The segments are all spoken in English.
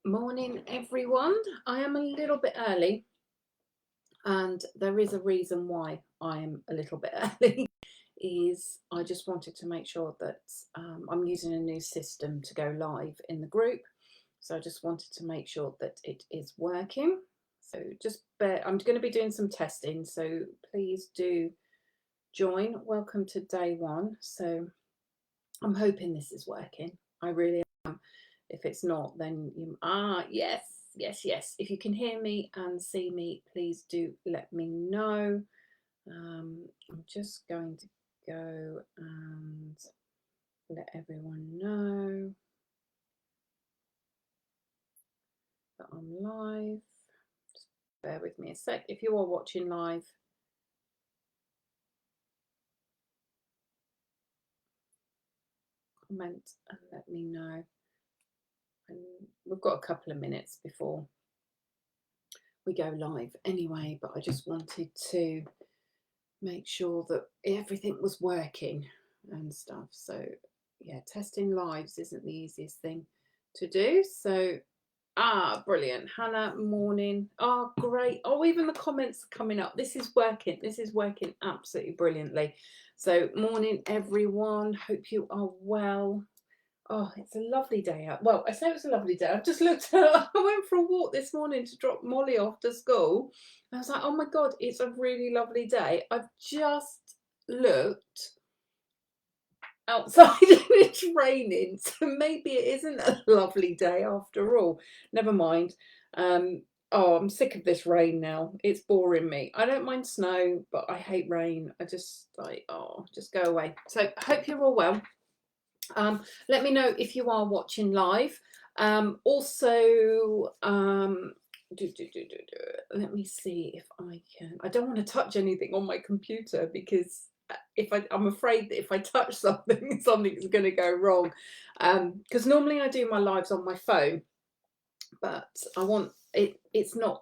Morning, everyone. I am a little bit early, and there is a reason why I am a little bit early. Is I just wanted to make sure that I'm using a new system to go live in the group. So I just wanted to make sure that it is working. So I'm going to be doing some testing. So please do join. Welcome to day one. So I'm hoping this is working. I really am. If it's not, then yes, yes. If you can hear me and see me, please do let me know. I'm just going to go and let everyone know that I'm live. Just bear with me a sec. If you are watching live, comment and let me know. And we've got a couple of minutes before we go live anyway, but I just wanted to make sure that everything was working and stuff. So yeah, testing lives isn't the easiest thing to do. So brilliant. Hannah, morning. Oh, great. Oh, even the comments are coming up. This is working absolutely brilliantly. So morning, everyone. Hope you are well. Oh, it's a lovely day out. Well, I say it was a lovely day. I've just looked at, I went for a walk this morning to drop Molly off to school. I was like, oh my God, it's a really lovely day. I've just looked outside and it's raining. So maybe it isn't a lovely day after all. Never mind. I'm sick of this rain now. It's boring me. I don't mind snow, but I hate rain. I just just go away. So I hope you're all well. Let me know if you are watching live. Also, let me see if I can. I don't want to touch anything on my computer because I'm afraid that if I touch something, something's going to go wrong. Because normally I do my lives on my phone, but I want it. It's not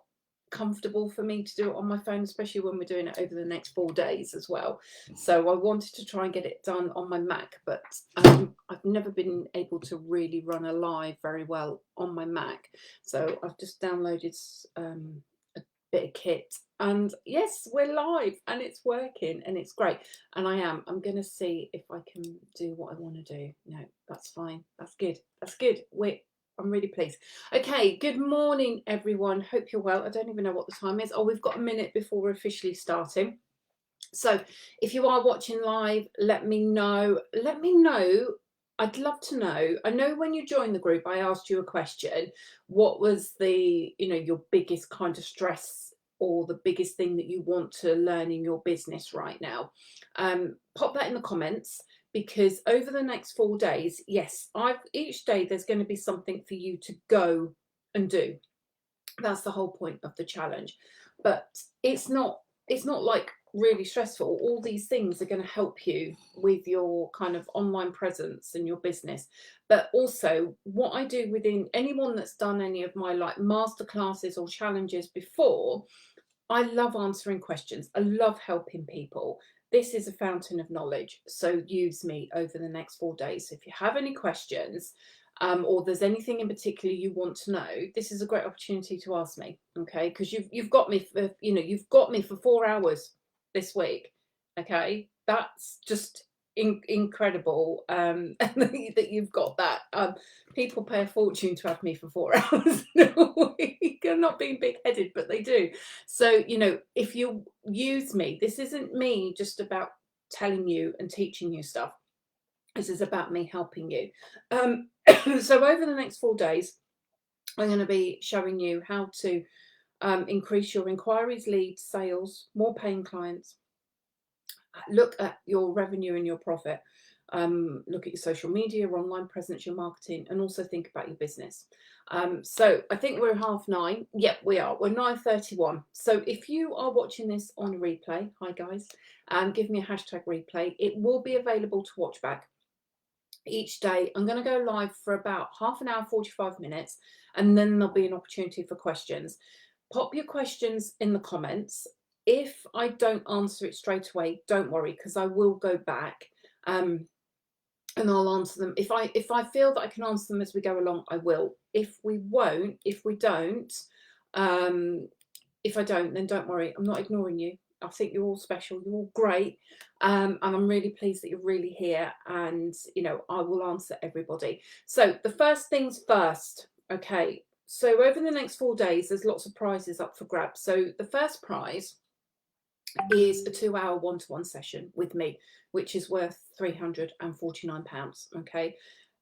comfortable for me to do it on my phone, especially when we're doing it over the next 4 days as well. So I wanted to try and get it done on my Mac, but I've never been able to really run a live very well on my Mac. So I've just downloaded a bit of kit, and yes, we're live and it's working and it's great. And I'm going to see if I can do what I want to do. No, that's fine. That's good. I'm really pleased. Okay, good morning, everyone. Hope you're well. I don't even know what the time is. Oh, we've got a minute before we're officially starting. So if you are watching live, let me know. Let me know. I'd love to know. I know when you joined the group, I asked you a question. What was your biggest kind of stress or the biggest thing that you want to learn in your business right now? Pop that in the comments, because over the next 4 days, yes, each day there's going to be something for you to go and do. That's the whole point of the challenge. But it's not like really stressful. All these things are going to help you with your kind of online presence and your business. But also, what I do within anyone that's done any of my like masterclasses or challenges before, I love answering questions. I love helping people. This is a fountain of knowledge. So use me over the next 4 days. So if you have any questions, or there's anything in particular you want to know, this is a great opportunity to ask me. Okay, because you've got me for you've got me for 4 hours this week. Okay, that's just incredible. That you've got that. People pay a fortune to have me for 4 hours a week. I'm not being big-headed, but they do. So if you use me, this isn't me just about telling you and teaching you stuff. This is about me helping you. So over the next 4 days, I'm going to be showing you how to increase your inquiries, leads, sales, more paying clients, look at your revenue and your profit, look at your social media, your online presence, your marketing, and also think about your business. So I think we're 9:30. Yep, we are. We're 9:31. So if you are watching this on a replay, hi guys, give me a hashtag replay. It will be available to watch back each day. I'm going to go live for about half an hour, 45 minutes, and then there'll be an opportunity for questions. Pop your questions in the comments. If I don't answer it straight away, don't worry, because I will go back. and I'll answer them. If I feel that I can answer them as we go along, I will. If we don't, if I don't, then don't worry. I'm not ignoring you. I think you're all special. You're all great. And I'm really pleased that you're really here. And, you know, I will answer everybody. So the first things first. Okay. So over the next 4 days, there's lots of prizes up for grabs. So the first prize is a 2-hour one-to-one session with me, which is worth £349. Okay.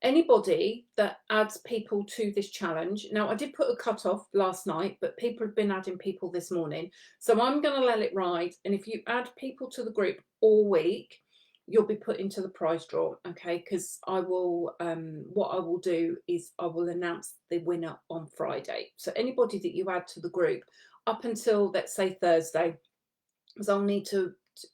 Anybody that adds people to this challenge, now I did put a cut off last night, but people have been adding people this morning, so I'm going to let it ride. And if you add people to the group all week, you'll be put into the prize draw. Okay, because I will what I will do is I will announce the winner on Friday. So anybody that you add to the group up until, let's say, Thursday, because I'll need to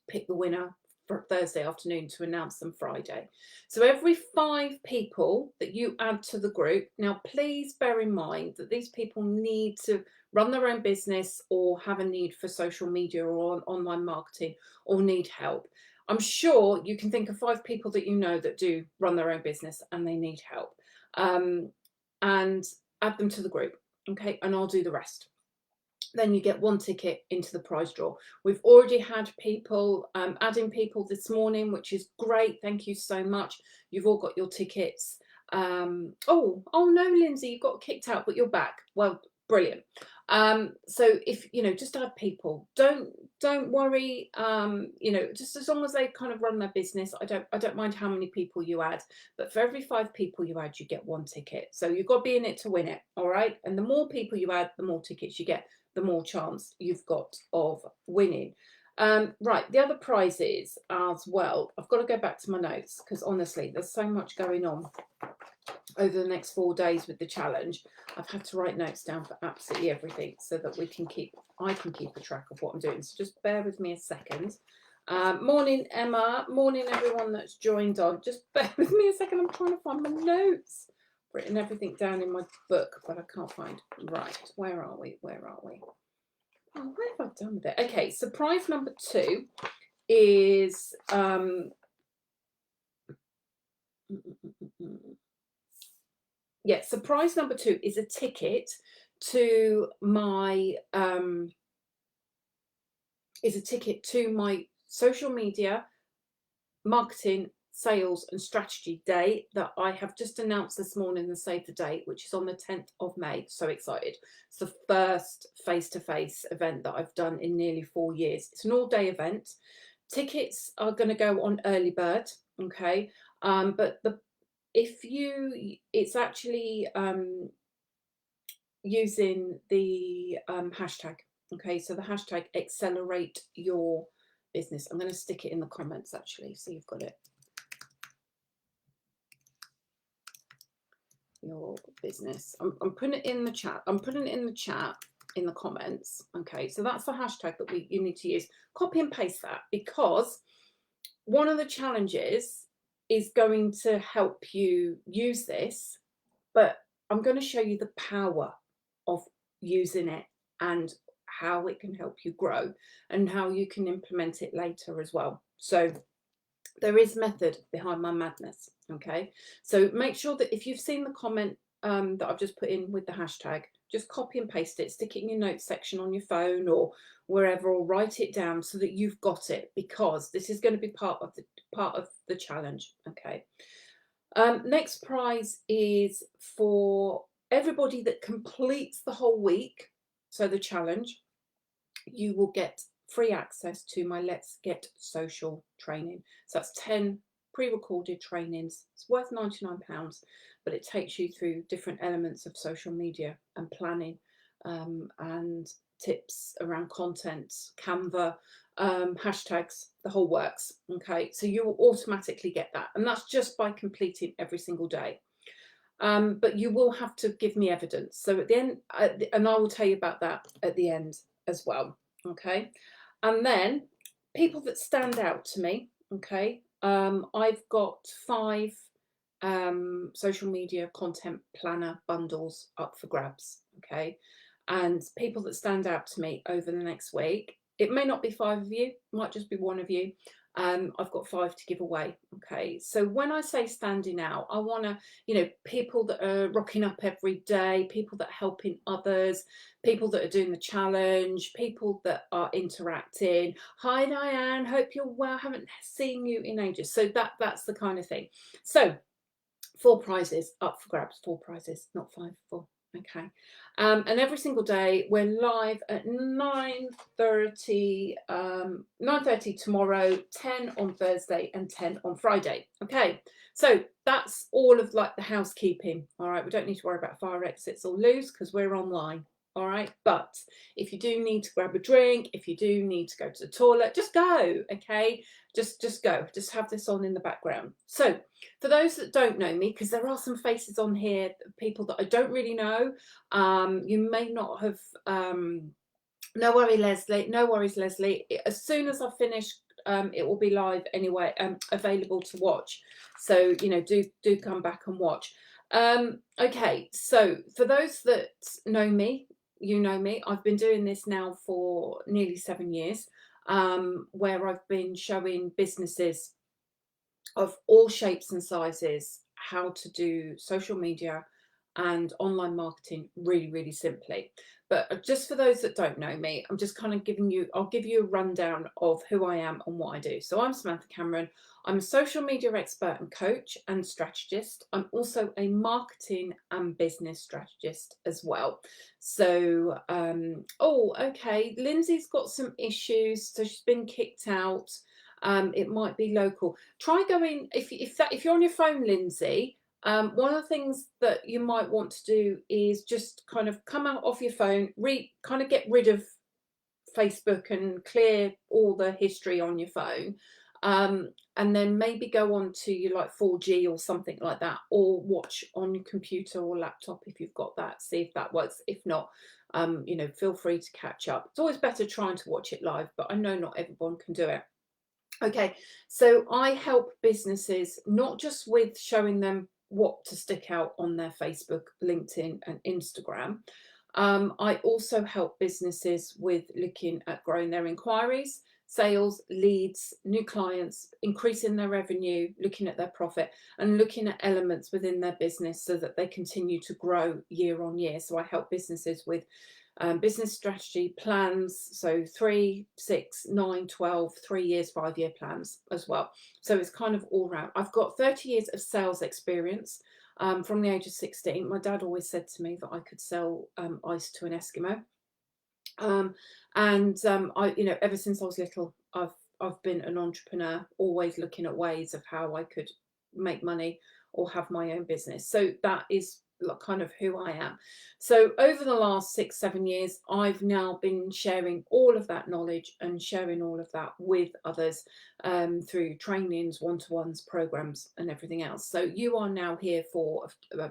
pick the winner for Thursday afternoon to announce them Friday. So every 5 people that you add to the group, now please bear in mind that these people need to run their own business or have a need for social media or online marketing or need help. I'm sure you can think of 5 people that you know that do run their own business and they need help, and add them to the group. Okay, and I'll do the rest. Then you get 1 ticket into the prize draw. We've already had people adding people this morning, which is great. Thank you so much. You've all got your tickets. Oh no, Lindsay, you got kicked out, but you're back. Well, brilliant. So if you know, just add people. Don't worry. You know, just as long as they kind of run their business, I don't mind how many people you add. But for every 5 people you add, you get 1 ticket. So you've got to be in it to win it. All right. And the more people you add, the more tickets you get, the more chance you've got of winning. Right, the other prizes as well. I've got to go back to my notes because honestly, there's so much going on over the next 4 days with the challenge. I've had to write notes down for absolutely everything so that I can keep a track of what I'm doing. So just bear with me a second. Morning, Emma. Morning, everyone that's joined on. Just bear with me a second. I'm trying to find my notes. Written everything down in my book, but I can't find. Right, where are we? Oh, what have I done with it? Okay, surprise number 2 is surprise number 2 is a ticket to my social media marketing, sales and strategy day that I have just announced this morning and saved the date, which is on the 10th of May. So excited. It's the first face-to-face event that I've done in nearly 4 years. It's an all-day event. Tickets are going to go on early bird. Okay. But it's actually using the hashtag. Okay. So the hashtag accelerate your business. I'm going to stick it in the comments actually, so you've got it. Your business. I'm putting it in the chat. I'm putting it in the chat in the comments. Okay, so that's the hashtag that you need to use. Copy and paste that, because one of the challenges is going to help you use this, but I'm going to show you the power of using it and how it can help you grow and how you can implement it later as well. So there is method behind my madness. Okay, so make sure that if you've seen the comment that I've just put in with the hashtag, just copy and paste it, stick it in your notes section on your phone or wherever, or write it down so that you've got it, because this is going to be part of the challenge. Okay. Next prize is for everybody that completes the whole week. So the challenge, you will get free access to my Let's Get Social training. So that's 10 pre-recorded trainings. It's worth £99, but it takes you through different elements of social media and planning, and tips around content, Canva, hashtags, the whole works. Okay, so you will automatically get that, and that's just by completing every single day. But you will have to give me evidence. So at the end, and I will tell you about that at the end as well. Okay, and then people that stand out to me. Okay, I've got 5 social media content planner bundles up for grabs. Okay, and people that stand out to me over the next week. It may not be 5 of you, it might just be 1 of you. I've got 5 to give away. Okay, so when I say standing out, I want to, you know, people that are rocking up every day, people that are helping others, people that are doing the challenge, people that are interacting. Hi Diane, hope you're well. Haven't seen you in ages. So that's the kind of thing. So 4 prizes up for grabs. 4 prizes, not 5, 4. Okay, and every single day we're live at 9:30, 9:30 tomorrow, 10 on Thursday, and 10 on Friday. Okay, so that's all of like the housekeeping. All right, we don't need to worry about fire exits or loose because we're online. All right, but if you do need to grab a drink, if you do need to go to the toilet, just go. Okay, just go. Just have this on in the background. So for those that don't know me, because there are some faces on here, people that I don't really know, you may not have, no worries Leslie, as soon as I finish, it will be live anyway, available to watch, so you know, do come back and watch. Okay, so for those that know me, you know me, I've been doing this now for nearly 7 years, where I've been showing businesses of all shapes and sizes how to do social media and online marketing really, really simply. But just for those that don't know me, I'm just kind of I'll give you a rundown of who I am and what I do. So I'm Samantha Cameron. I'm a social media expert and coach and strategist. I'm also a marketing and business strategist as well. So, oh, okay, Lindsay's got some issues. So she's been kicked out. It might be local. Try going, if you're on your phone, Lindsay, one of the things that you might want to do is just kind of come out off your phone, kind of get rid of Facebook and clear all the history on your phone, and then maybe go on to your like 4G or something like that, or watch on your computer or laptop if you've got that, see if that works. If not, you know, feel free to catch up. It's always better trying to watch it live, but I know not everyone can do it. Okay, so I help businesses not just with showing them what to stick out on their Facebook, LinkedIn, and Instagram. I also help businesses with looking at growing their inquiries, sales, leads, new clients, increasing their revenue, looking at their profit, and looking at elements within their business so that they continue to grow year on year. So I help businesses with business strategy plans, so 3, 6, 9, 12, 3 years, 5-year plans as well. So it's kind of all round. I've got 30 years of sales experience. From the age of 16, my dad always said to me that I could sell ice to an Eskimo. I, you know, ever since I was little, I've been an entrepreneur, always looking at ways of how I could make money or have my own business. So that is kind of who I am. So over the last 6, 7 years, I've now been sharing all of that knowledge and sharing all of that with others through trainings, one-to-ones, programs, and everything else. So you are now here for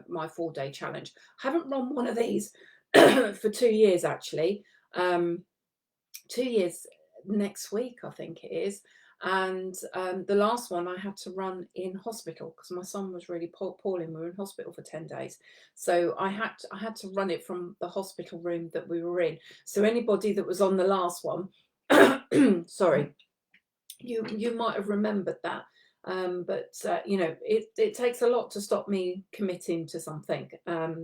my 4-day challenge. I haven't run one of these for 2 years actually. 2 years next week, I think it is. And the last one I had to run in hospital because my son was really poorly. We were in hospital for 10 days. So I had to run it from the hospital room that we were in. So anybody that was on the last one, sorry, you might have remembered that. But you know, it takes a lot to stop me committing to something.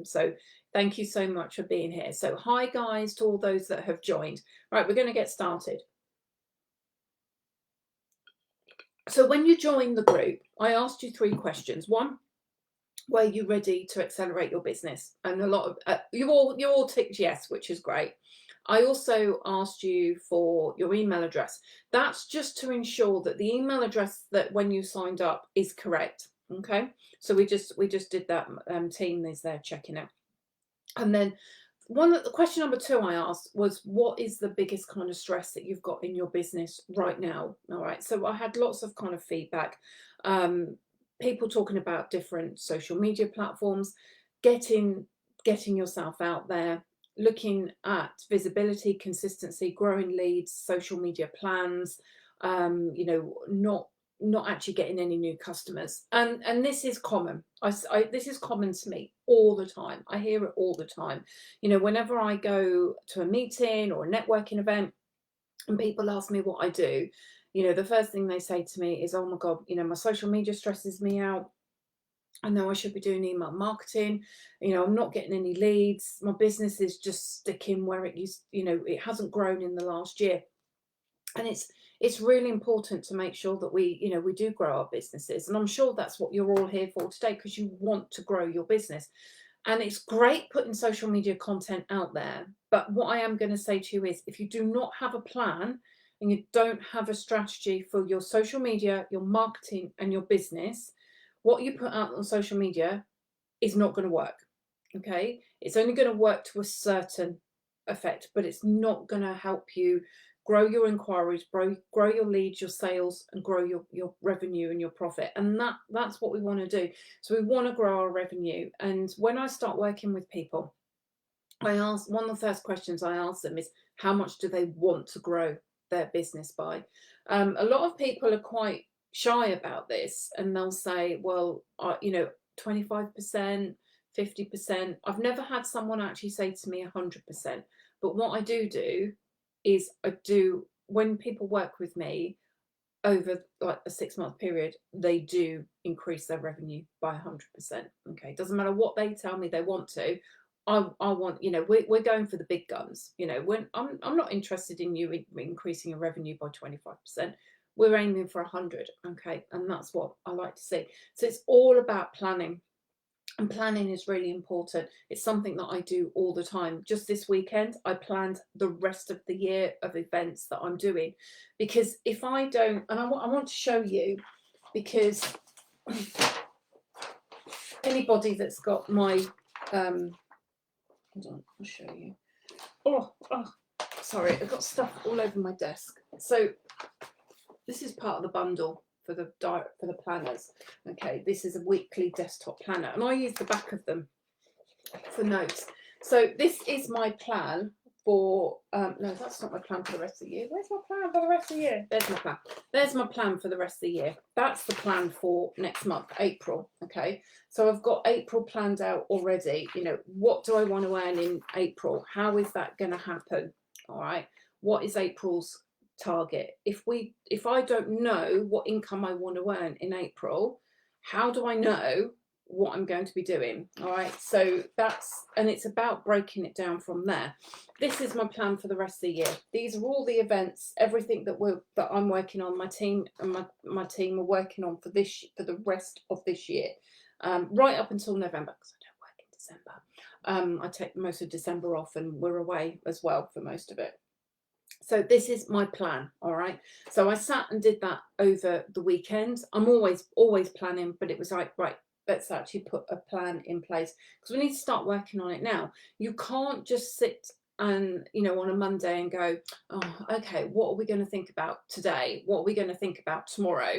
So thank you so much for being here. So hi guys to all those that have joined. Right, we're going to get started. So when you join the group, I asked you 3 questions. 1, were you ready to accelerate your business? And a lot of you all ticked yes, which is great. I also asked you for your email address. That's just to ensure that the email address that when you signed up is correct. Okay, so we just did that. Team is there checking it. And then question number 2 I asked was, what is the biggest kind of stress that you've got in your business right now? All right, so I had lots of kind of feedback, people talking about different social media platforms, getting yourself out there, looking at visibility, consistency, growing leads, social media plans, you know, not actually getting any new customers, and this is common. This is common to me all the time. I hear it all the time. You know, whenever I go to a meeting or a networking event and people ask me what I do, you know, the first thing they say to me is, oh my God, you know, my social media stresses me out. I know I should be doing email marketing. You know, I'm not getting any leads. My business is just sticking where it used, you know, it hasn't grown in the last year. And it's really important to make sure that we, you know, we do grow our businesses. And I'm sure that's what you're all here for today, because you want to grow your business. And it's great putting social media content out there. But what I am going to say to you is, if you do not have a plan and you don't have a strategy for your social media, your marketing, and your business, what you put out on social media is not going to work. Okay. It's only going to work to a certain effect, but it's not going to help you grow your inquiries, grow your leads, your sales, and grow your revenue and your profit. And that's what we want to do. So we want to grow our revenue. And when I start working with people, I ask, one of the first questions I ask them is, how much do they want to grow their business by? A lot of people are quite shy about this, and they'll say, well, you know, 25%, 50%. I've never had someone actually say to me 100%. But what I do is when people work with me over like a 6-month period, they do increase their revenue by 100%. Okay, doesn't matter what they tell me they want to. I want, you know, we're going for the big guns. You know, when I'm not interested in you increasing your revenue by 25%. We're aiming for 100. Okay, and that's what I like to see. So it's all about planning. And planning is really important. It's something that I do all the time. Just this weekend, I planned the rest of the year of events that I'm doing. Because if I don't, and I want to show you, because anybody that's got my, hold on, I'll show you. Oh, sorry, I've got stuff all over my desk. So this is part of the bundle for the planners. Okay, this is a weekly desktop planner, and I use the back of them for notes. So this is my plan for no, that's not my plan for the rest of the year. Where's my plan for the rest of the year? There's my plan. There's my plan for the rest of the year. That's the plan for next month, April. Okay, so I've got April planned out already. You know, what do I want to earn in April? How is that going to happen? All right, what is April's target? If I don't know what income I want to earn in April, how do I know what I'm going to be doing? All right, so it's about breaking it down from there. This is my plan for the rest of the year. These are all the events, everything that I'm working on. My team and my team are working on for the rest of this year, right up until November, because I don't work in December. I take most of December off, and we're away as well for most of it. So this is my plan. All right, so I sat and did that over the weekend. I'm always planning, but it was like, right, let's actually put a plan in place, because we need to start working on it now. You can't just sit and, you know, on a Monday and go, oh, okay, what are we going to think about today? What are we going to think about tomorrow?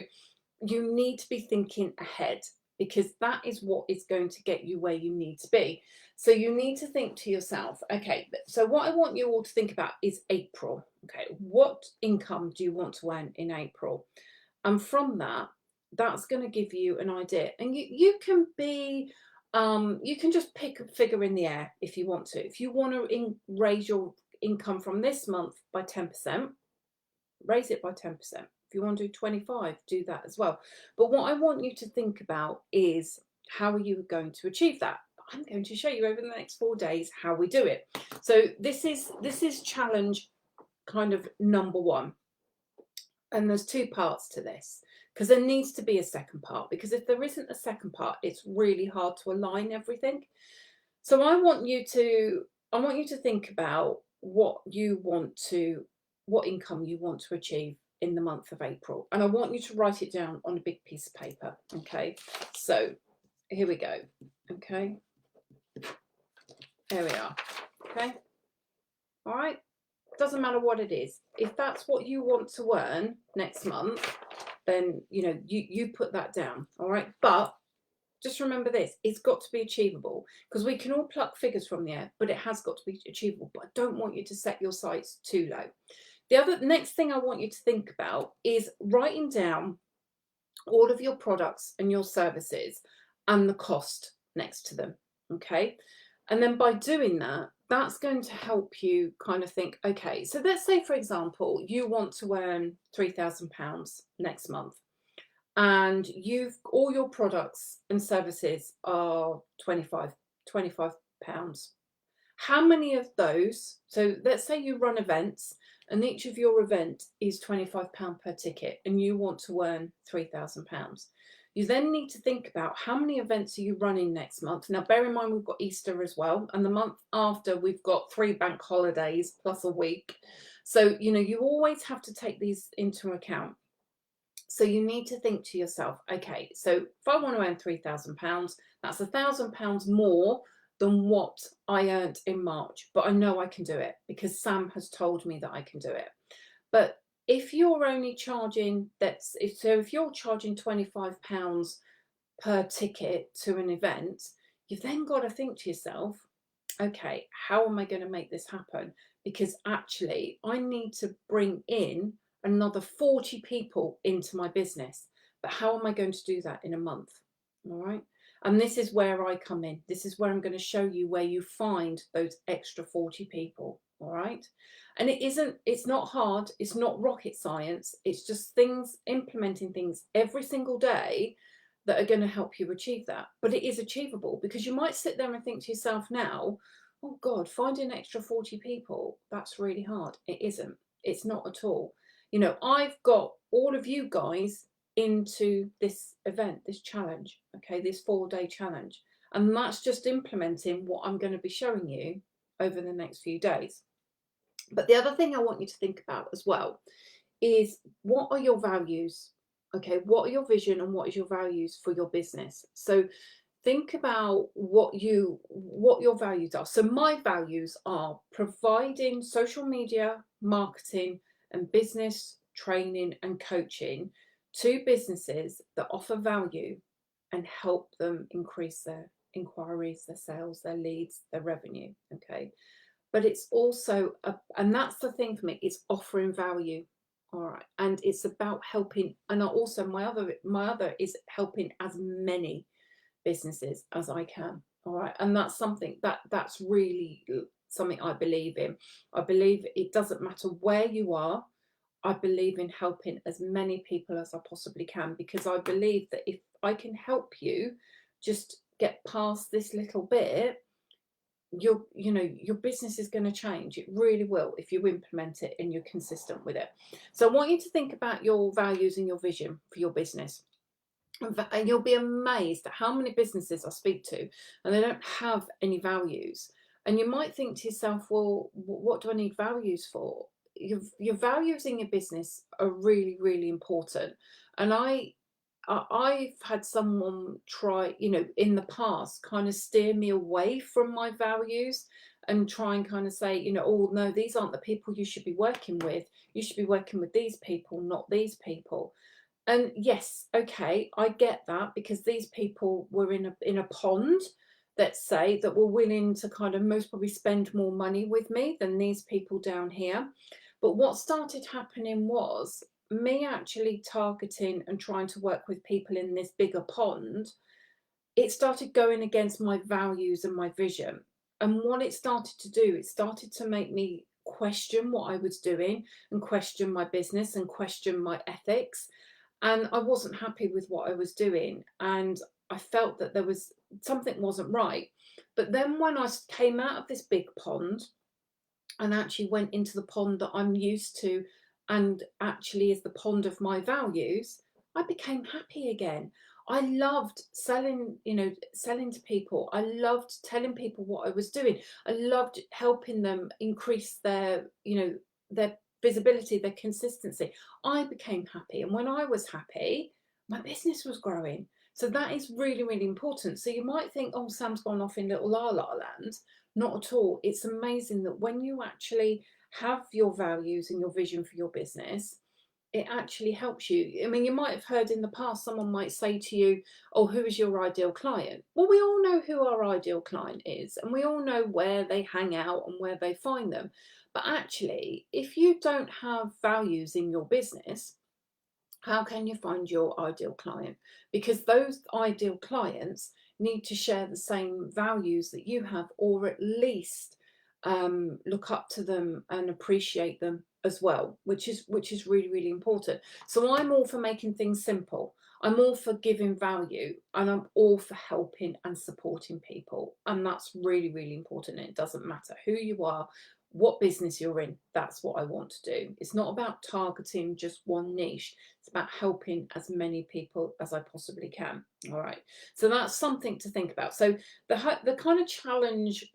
You need to be thinking ahead, because that is what is going to get you where you need to be. So you need to think to yourself, okay, so what I want you all to think about is April. Okay, what income do you want to earn in April? And from that, that's going to give you an idea. And you can be, you can just pick a figure in the air if you want to. If you want to raise your income from this month by 10%, raise it by 10%. If you want to do 25, do that as well. But what I want you to think about is, how are you going to achieve that? I'm going to show you over the next 4 days how we do it. So this is challenge kind of number 1. And there's 2 parts to this, because there needs to be a second part, because if there isn't a second part, it's really hard to align everything. So I want you to think about what income you want to achieve in the month of April. And I want you to write it down on a big piece of paper. Okay, so here we go. Okay, there we are. Okay, all right, doesn't matter what it is. If that's what you want to earn next month, then you know, you put that down. All right, but just remember this, it's got to be achievable, because we can all pluck figures from the air, but it has got to be achievable. But I don't want you to set your sights too low. The next thing I want you to think about is writing down all of your products and your services and the cost next to them. Okay, and then by doing that, that's going to help you kind of think, okay, so let's say, for example, you want to earn £3,000 next month, and you've all your products and services are 25 pounds. How many of those, so let's say you run events and each of your event is £25 per ticket and you want to earn £3,000. You then need to think about how many events are you running next month. Now, bear in mind, we've got Easter as well. And the month after, we've got 3 bank holidays plus a week. So, you always have to take these into account. So you need to think to yourself, okay, so if I want to earn £3,000, that's £1,000 more than what I earned in March. But I know I can do it because Sam has told me that I can do it. But if you're only charging, if you're charging £25 per ticket to an event, you've then got to think to yourself, okay, how am I going to make this happen? Because actually, I need to bring in another 40 people into my business. But how am I going to do that in a month? All right. And this is where I come in. This is where I'm going to show you where you find those extra 40 people. All right. And it's not hard. It's not rocket science. It's just implementing things every single day that are going to help you achieve that. But it is achievable, because you might sit there and think to yourself now, oh God, finding an extra 40 people, that's really hard. It isn't. It's not at all. I've got all of you guys into this event, this challenge, okay, this 4-day challenge. And that's just implementing what I'm going to be showing you over the next few days. But the other thing I want you to think about as well is, what are your values? Okay, what are your vision and what is your values for your business? So think about what your values are. So my values are providing social media, marketing, and business training and coaching to businesses that offer value and help them increase their inquiries, their sales, their leads, their revenue. Okay. But it's also, and that's the thing for me, it's offering value. All right. And it's about helping. And also my other is helping as many businesses as I can. All right. And that's something that's really something I believe in. I believe it doesn't matter where you are. I believe in helping as many people as I possibly can, because I believe that if I can help you just get past this little bit, your business is going to change. It really will, if you implement it and you're consistent with it. So I want you to think about your values and your vision for your business. And you'll be amazed at how many businesses I speak to and they don't have any values. And you might think to yourself, well, what do I need values for? Your values in your business are really, really important. And I've had someone try, in the past, kind of steer me away from my values and try and kind of say, oh no, these aren't the people you should be working with. You should be working with these people, not these people. And yes, okay, I get that, because these people were in a pond, let's say, that were willing to kind of most probably spend more money with me than these people down here. But what started happening was me actually targeting and trying to work with people in this bigger pond. It started going against my values and my vision. And what it started to do, it started to make me question what I was doing and question my business and question my ethics. And I wasn't happy with what I was doing. And I felt that there was something wasn't right. But then when I came out of this big pond and actually went into the pond that I'm used to, and actually is the pond of my values, I became happy again. I loved selling to people. I loved telling people what I was doing. I loved helping them increase their visibility, their consistency. I became happy. And when I was happy, my business was growing. So that is really, really important. So you might think, oh, Sam's gone off in little la la land. Not at all. It's amazing that when you actually have your values and your vision for your business, it actually helps you. I mean, you might have heard in the past, someone might say to you, oh, who is your ideal client? Well, we all know who our ideal client is, and we all know where they hang out and where they find them. But actually, if you don't have values in your business, how can you find your ideal client? Because those ideal clients need to share the same values that you have, or at least look up to them and appreciate them as well, which is really, really important. So I'm all for making things simple. I'm all for giving value, and I'm all for helping and supporting people. And that's really, really important. It doesn't matter who you are, what business you're in. That's what I want to do. It's not about targeting just one niche. It's about helping as many people as I possibly can. All right. So that's something to think about. So the kind of challenge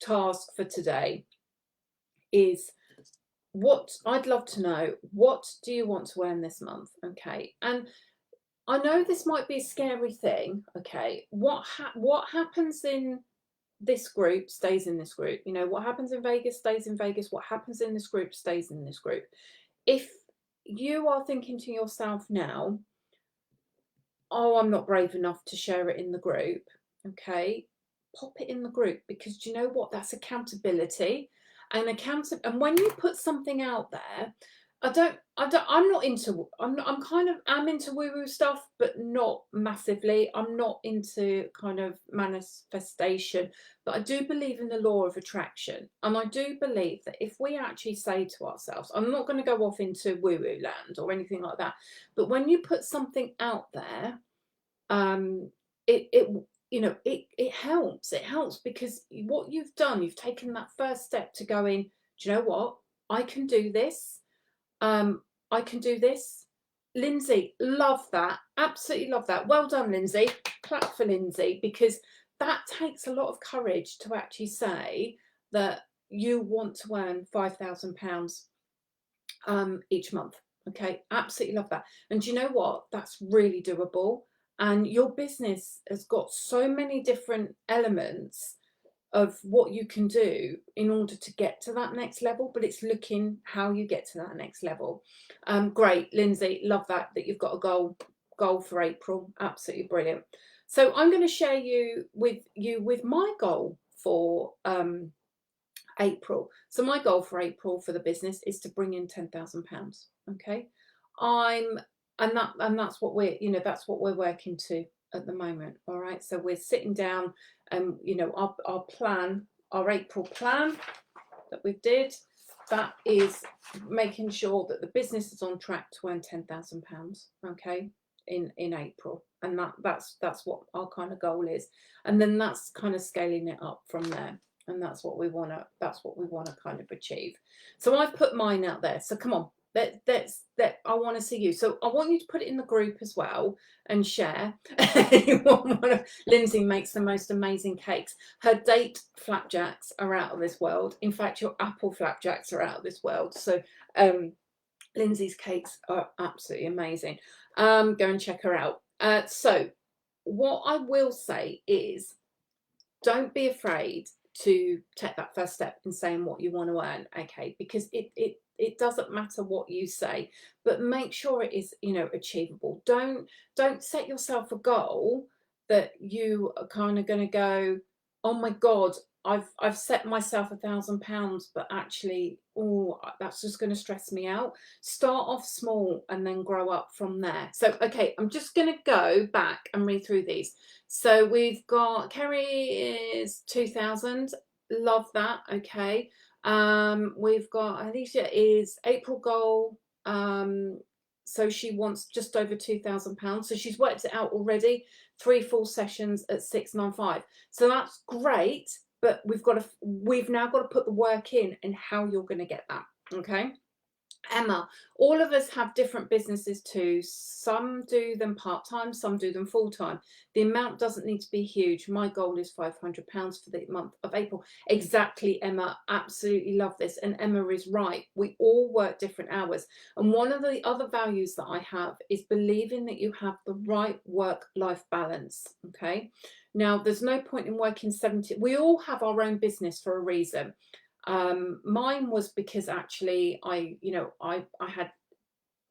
task for today is, what I'd love to know, what do you want to earn this month? Okay. And I know this might be a scary thing. Okay. What happens in this group stays in this group. You know, what happens in Vegas stays in Vegas. What happens in this group stays in this group. If you are thinking to yourself now, oh, I'm not brave enough to share it in the group, okay, pop it in the group, because do you know what? That's accountability. And and when you put something out there, I'm not into, I'm into woo-woo stuff, but not massively. I'm not into kind of manifestation, but I do believe in the law of attraction. And I do believe that if we actually say to ourselves, I'm not going to go off into woo-woo land or anything like that, but when you put something out there, it you know, it helps. It helps because what you've done, you've taken that first step to going, do you know what? I can do this. I can do this. Lindsay, love that. Absolutely love that. Well done, Lindsay. Clap for Lindsay, because that takes a lot of courage to actually say that you want to earn £5,000 each month. Okay, absolutely love that. And do you know what? That's really doable. And your business has got so many different elements of what you can do in order to get to that next level, but it's looking how you get to that next level. Great, Lindsay, love that you've got a goal for April. Absolutely brilliant. So I'm going to share with my goal for April. So my goal for April for the business is to bring in £10,000. Okay, and that's what that's what we're working to at the moment. All right, so we're sitting down, and our plan, our April plan that we did, that is making sure that the business is on track to earn £10,000. Okay, in April, and that's what our kind of goal is, and then that's kind of scaling it up from there. And that's what we want to kind of achieve. So I've put mine out there. So come on, I want to see you. So I want you to put it in the group as well and share. Lindsay makes the most amazing cakes. Her date flapjacks are out of this world. In fact, your apple flapjacks are out of this world. So Lindsay's cakes are absolutely amazing. Go and check her out. So what I will say is, don't be afraid to take that first step in saying what you want to earn, okay? Because it doesn't matter what you say, but make sure it is, achievable. Don't set yourself a goal that you are kind of going to go, oh my God, I've set myself £1,000, but actually, oh, that's just going to stress me out. Start off small and then grow up from there. So, okay, I'm just going to go back and read through these. So we've got Kerry is 2,000. Love that. Okay. We've got Alicia is April goal. So she wants just over £2,000. So she's worked it out already. 3 full sessions at 695. So that's great. But we've now got to put the work in and how you're going to get that. Okay. Emma, all of us have different businesses too. Some do them part-time, some do them full-time. The amount doesn't need to be huge. My goal is £500 for the month of April. Exactly, Emma. Absolutely love this. And Emma is right. We all work different hours. And one of the other values that I have is believing that you have the right work-life balance. Okay. Now, there's no point in working 70. We all have our own business for a reason. Mine was because actually I'm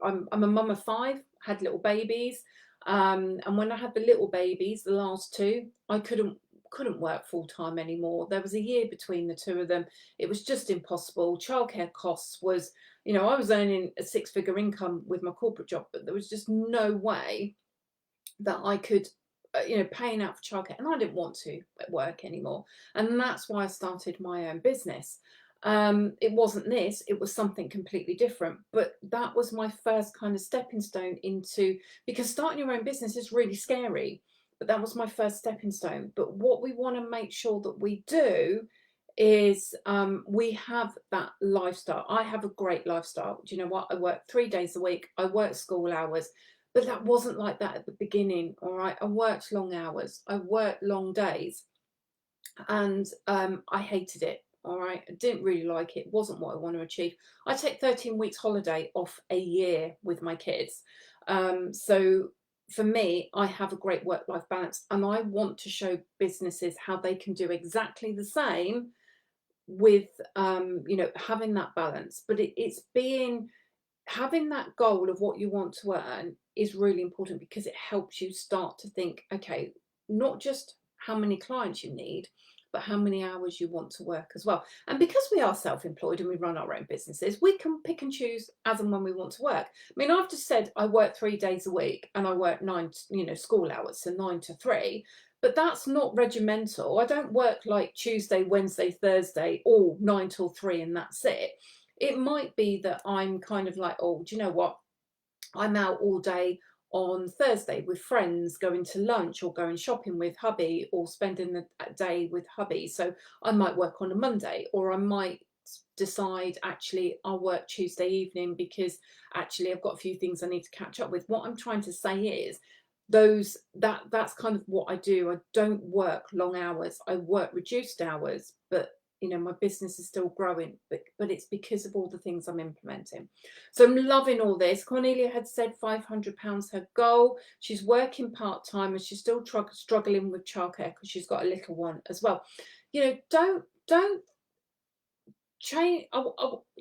a mum of 5, had little babies, and when I had the little babies, the last 2, I couldn't work full time anymore. There was a year between the 2 of them. It was just impossible. Childcare costs was, I was earning a 6-figure income with my corporate job, but there was just no way that I could paying out for childcare, and I didn't want to work anymore, and that's why I started my own business. It wasn't this, it was something completely different, but that was my first kind of stepping stone into, because starting your own business is really scary, but that was my first stepping stone. But what we want to make sure that we do is we have that lifestyle. I have a great lifestyle. Do you know what? I work 3 days a week, I work school hours, but that wasn't like that at the beginning. All right, I worked long hours, I worked long days, and I hated it. All right, I didn't really like it. It wasn't what I want to achieve. I take 13 weeks holiday off a year with my kids. So for me, I have a great work-life balance, and I want to show businesses how they can do exactly the same with having that balance. But it's being having that goal of what you want to earn is really important, because it helps you start to think, okay, not just how many clients you need, but how many hours you want to work as well. And because we are self-employed and we run our own businesses, we can pick and choose as and when we want to work. I mean, I've just said I work 3 days a week and I work school hours, so 9 to 3. But that's not regimental. I don't work like Tuesday, Wednesday, Thursday, all 9 till 3, and that's it. It might be that I'm kind of like, oh, do you know what? I'm out all day on Thursday with friends, going to lunch or going shopping with hubby, or spending the day with hubby. So I might work on a Monday, or I might decide actually I'll work Tuesday evening because actually I've got a few things I need to catch up with. What I'm trying to say is that's kind of what I do. I don't work long hours, I work reduced hours, but my business is still growing, but it's because of all the things I'm implementing. So I'm loving all this. Cornelia had said £500 her goal. She's working part-time, and she's still struggling with childcare because she's got a little one as well. Don't change.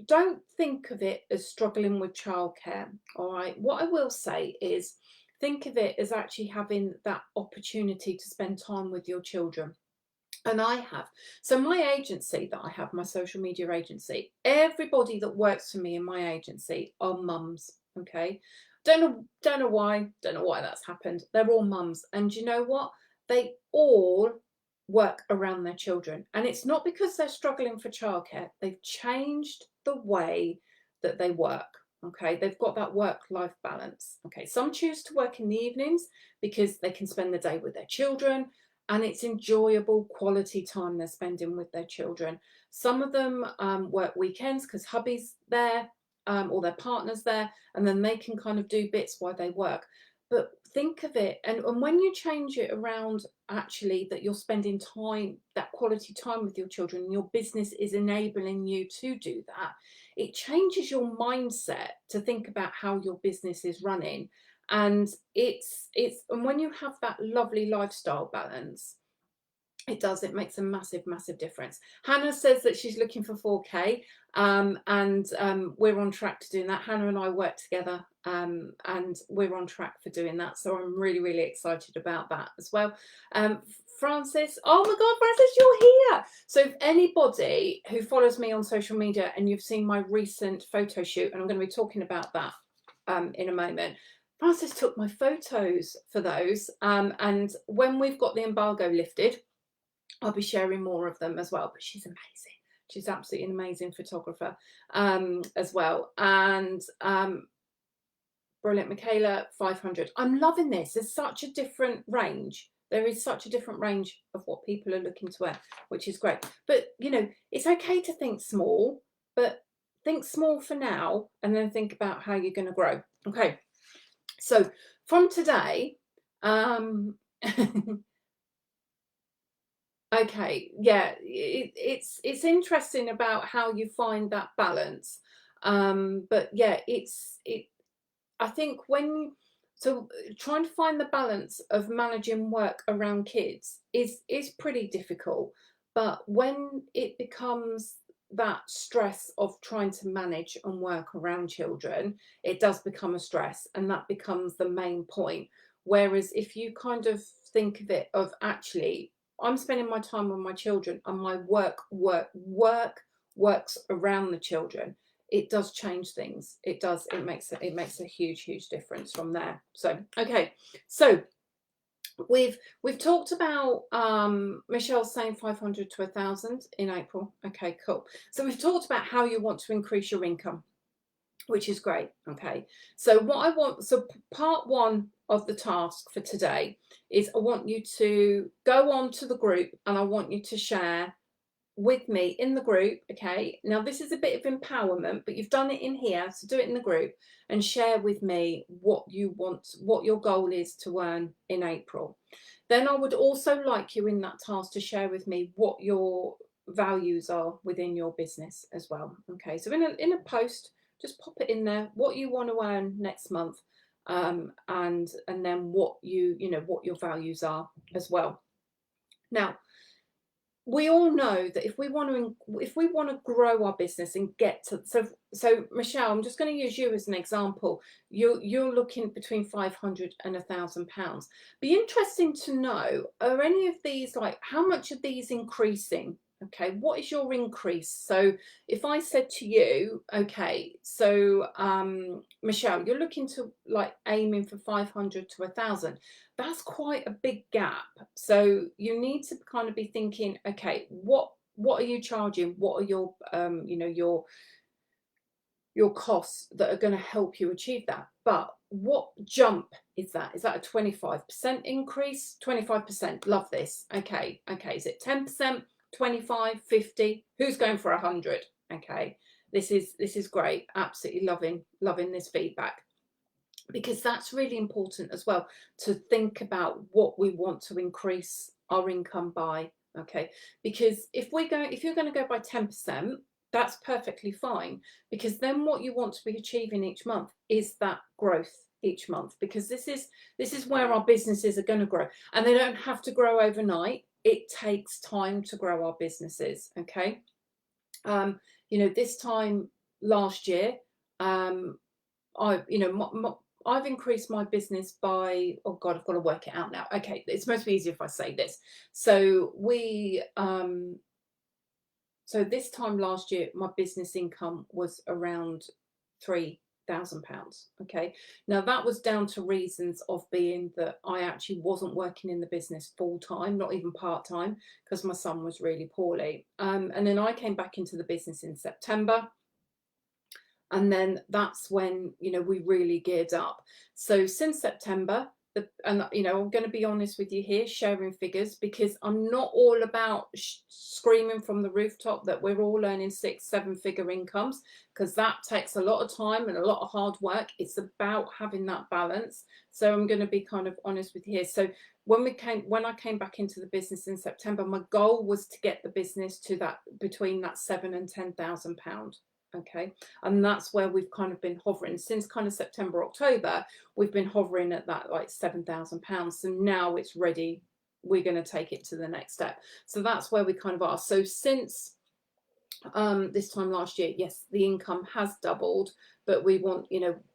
Don't think of it as struggling with childcare. All right. What I will say is, think of it as actually having that opportunity to spend time with your children. And I have. So my agency that I have, my social media agency, everybody that works for me in my agency are mums. Okay. Don't know why that's happened. They're all mums. And you know what? They all work around their children. And it's not because they're struggling for childcare. They've changed the way that they work. Okay, they've got that work-life balance. Okay, some choose to work in the evenings because they can spend the day with their children, and it's enjoyable quality time they're spending with their children. Some of them work weekends because hubby's there, or their partner's there, and then they can kind of do bits while they work. But think of it, and when you change it around, actually, that you're spending time, that quality time with your children, and your business is enabling you to do that, it changes your mindset to think about how your business is running. And and when you have that lovely lifestyle balance, it makes a massive difference. Hannah says that she's looking for 4K, and we're on track to doing that. Hannah and I work together, and we're on track for doing that, so I'm really excited about that as well. Francis, oh my god, Francis, you're here. So if anybody who follows me on social media and you've seen my recent photo shoot, and I'm going to be talking about that in a moment, Francis took my photos for those, and when we've got the embargo lifted, I'll be sharing more of them as well. But she's amazing. She's absolutely an amazing photographer as well. And brilliant. Michaela, 500. I'm loving this. There's such a different range. There is such a different range of what people are looking to wear, which is great. But, it's okay to think small, but think small for now, and then think about how you're going to grow. Okay. So from today, okay, yeah, it's interesting about how you find that balance, but yeah, I think trying to find the balance of managing work around kids is pretty difficult, but when it becomes that stress of trying to manage and work around children, it does become a stress, and that becomes the main point. Whereas if you kind of think of it of, actually, I'm spending my time with my children, and my work works around the children, it does change things. It makes a huge difference from there. So okay, so We've talked about Michelle saying 500 to 1,000 in April. Okay, cool. So we've talked about how you want to increase your income, which is great. Okay, so part one of the task for today is I want you to go on to the group and I want you to share with me in the group. Okay, now this is a bit of empowerment, but you've done it in here, so do it in the group and share with me what you want, what your goal is to earn in April. Then I would also like you in that task to share with me what your values are within your business as well. Okay, so in a post, just pop it in there, what you want to earn next month, and then what what your values are as well. Now, we all know that if we want to grow our business and get to, so Michelle, I'm just going to use you as an example. You're looking between 500 and £1,000. Be interesting to know, are any of these, like, how much are these increasing? Okay, what is your increase? So if I said to you, okay, so Michelle, you're looking to, like, aiming for 500 to 1,000. That's quite a big gap. So you need to kind of be thinking, okay, what are you charging? What are your your costs that are going to help you achieve that? But what jump is that? Is that a 25% increase? 25%. Love this. Okay. Is it 10%, 25, 50? Who's going for 100? Okay. This is great. Absolutely loving this feedback, because that's really important as well, to think about what we want to increase our income by. Okay, because if you're going to go by 10%, that's perfectly fine, because then what you want to be achieving each month is that growth each month, because this is where our businesses are going to grow, and they don't have to grow overnight. It takes time to grow our businesses. Okay, this time last year, I've increased my business by, oh God, I've got to work it out now. Okay, it's supposed to be easier if I say this. So so this time last year, my business income was around £3,000. Okay, now that was down to reasons of being that I actually wasn't working in the business full time, not even part time, because my son was really poorly. And then I came back into the business in September. And then that's when, we really geared up. So since September, I'm going to be honest with you here, sharing figures, because I'm not all about screaming from the rooftop that we're all earning 6-7 figure incomes, because that takes a lot of time and a lot of hard work. It's about having that balance. So I'm going to be kind of honest with you here. So when I came back into the business in September, my goal was to get the business to that, between that £7,000 and £10,000. Okay, and that's where we've kind of been hovering since kind of September, October. We've been hovering at that, like, £7,000. So now it's ready. We're going to take it to the next step. So that's where we kind of are. So since this time last year, yes, the income has doubled, but we want,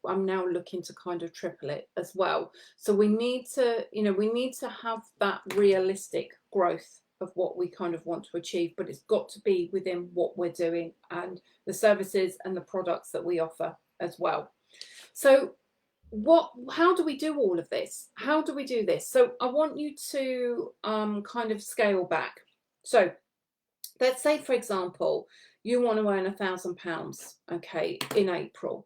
I'm now looking to kind of triple it as well. So we need to have that realistic growth of what we kind of want to achieve, but it's got to be within what we're doing and the services and the products that we offer as well. So how do we do all of this? How do we do this? So I want you to kind of scale back. So let's say, for example, you want to earn £1,000, okay, in April.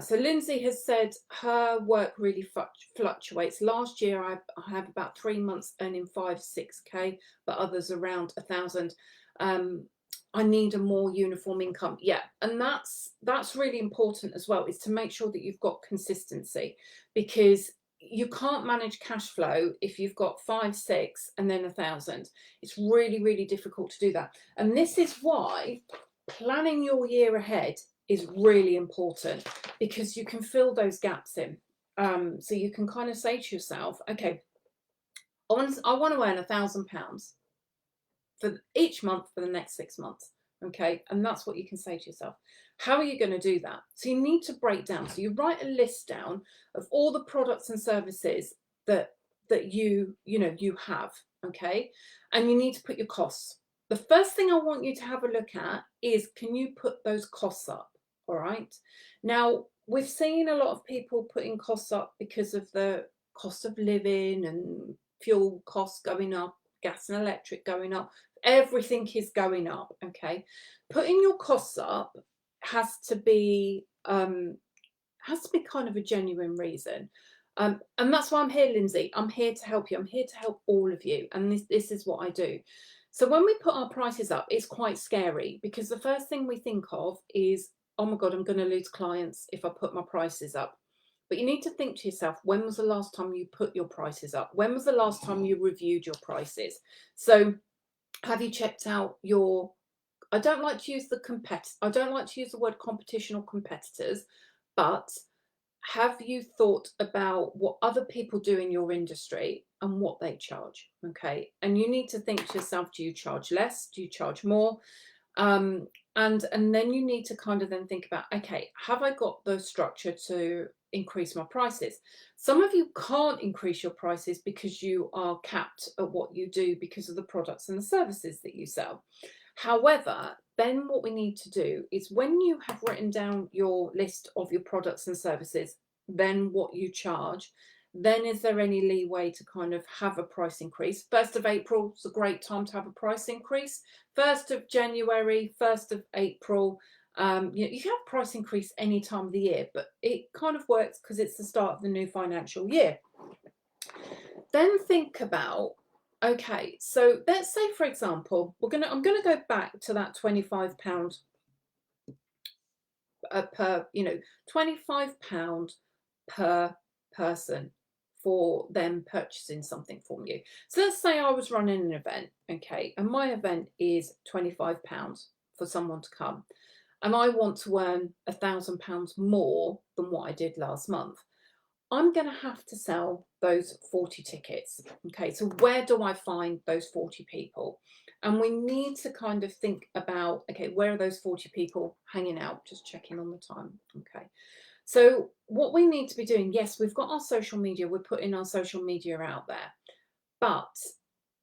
So Lindsay has said her work really fluctuates. Last year, I have about 3 months earning 5-6K, but others around 1,000. I need a more uniform income. Yeah, and that's really important as well, is to make sure that you've got consistency, because you can't manage cash flow if you've got 5, 6 and then 1,000. It's really, really difficult to do that. And this is why planning your year ahead is really important, because you can fill those gaps in. So you can kind of say to yourself, okay, I want to earn £1,000 for each month for the next 6 months. Okay, and that's what you can say to yourself. How are you going to do that? So you need to break down. So you write a list down of all the products and services that you have. Okay, and you need to put your costs. The first thing I want you to have a look at is, can you put those costs up? All right. Now, we've seen a lot of people putting costs up because of the cost of living and fuel costs going up, gas and electric going up, everything is going up. Okay, putting your costs up has to be kind of a genuine reason. And that's why I'm here, Lindsay. I'm here to help you. I'm here to help all of you. And this is what I do. So when we put our prices up, it's quite scary because the first thing we think of is, oh my God, I'm going to lose clients if I put my prices up. But you need to think to yourself, when was the last time you put your prices up? When was the last time you reviewed your prices? So have you checked out your, I don't like to use I don't like to use the word competition or competitors, but have you thought about what other people do in your industry and what they charge? Okay. And you need to think to yourself, do you charge less? Do you charge more? And then you need to kind of then think about, okay, have I got the structure to increase my prices? Some of you can't increase your prices because you are capped at what you do because of the products and the services that you sell. However, then what we need to do is, when you have written down your list of your products and services, then what you charge, then is there any leeway to kind of have a price increase? 1st of April is a great time to have a price increase. 1st of January, 1st of April, you can have a price increase any time of the year, but it kind of works because it's the start of the new financial year. Then think about, okay, so let's say, for example, I'm gonna go back to that £25 per, £25 per person for them purchasing something from you. So let's say I was running an event, okay, and my event is £25 for someone to come, and I want to earn £1,000 more than what I did last month. I'm going to have to sell those 40 tickets. Okay, so where do I find those 40 people? And we need to kind of think about, okay, where are those 40 people hanging out? Just checking on the time. Okay, so what we need to be doing, yes, we've got our social media, we're putting our social media out there, but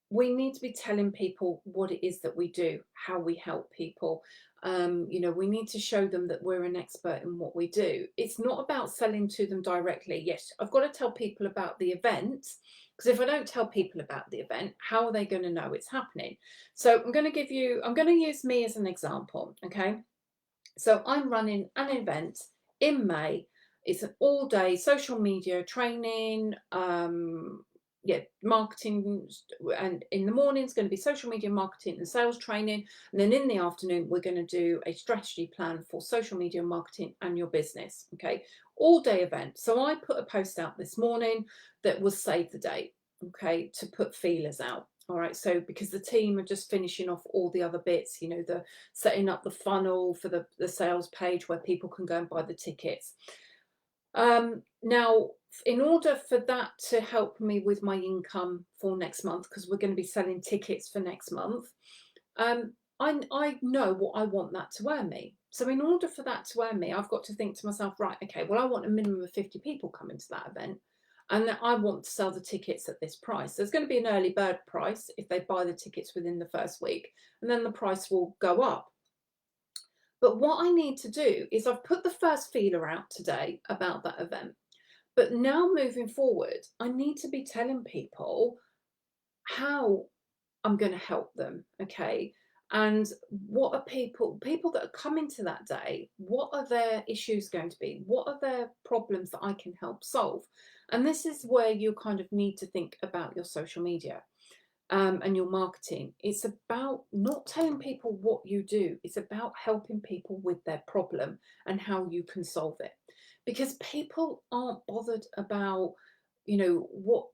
we need to be telling people what it is that we do, how we help people. We need to show them that we're an expert in what we do. It's not about selling to them directly. Yes, I've got to tell people about the event, because if I don't tell people about the event, how are they going to know it's happening? So I'm going to use me as an example. Okay. So I'm running an event in May. It's an all-day social media training, marketing, and in the morning it's going to be social media marketing and sales training, and then in the afternoon we're going to do a strategy plan for social media marketing and your business. Okay, all day event. So I put a post out this morning that was save the date, okay, to put feelers out. All right, so because the team are just finishing off all the other bits, the setting up the funnel for the sales page where people can go and buy the tickets. Now, in order for that to help me with my income for next month, because we're going to be selling tickets for next month, I know what I want that to earn me. So in order for that to earn me, I've got to think to myself, right, okay, well, I want a minimum of 50 people coming to that event, and that I want to sell the tickets at this price. There's going to be an early bird price if they buy the tickets within the first week, and then the price will go up. But what I need to do is, I've put the first feeler out today about that event. But now moving forward, I need to be telling people how I'm going to help them, okay? And what are people that are coming to that day, what are their issues going to be? What are their problems that I can help solve? And this is where you kind of need to think about your social media. And your marketing. It's about not telling people what you do. It's about helping people with their problem and how you can solve it. Because people aren't bothered about,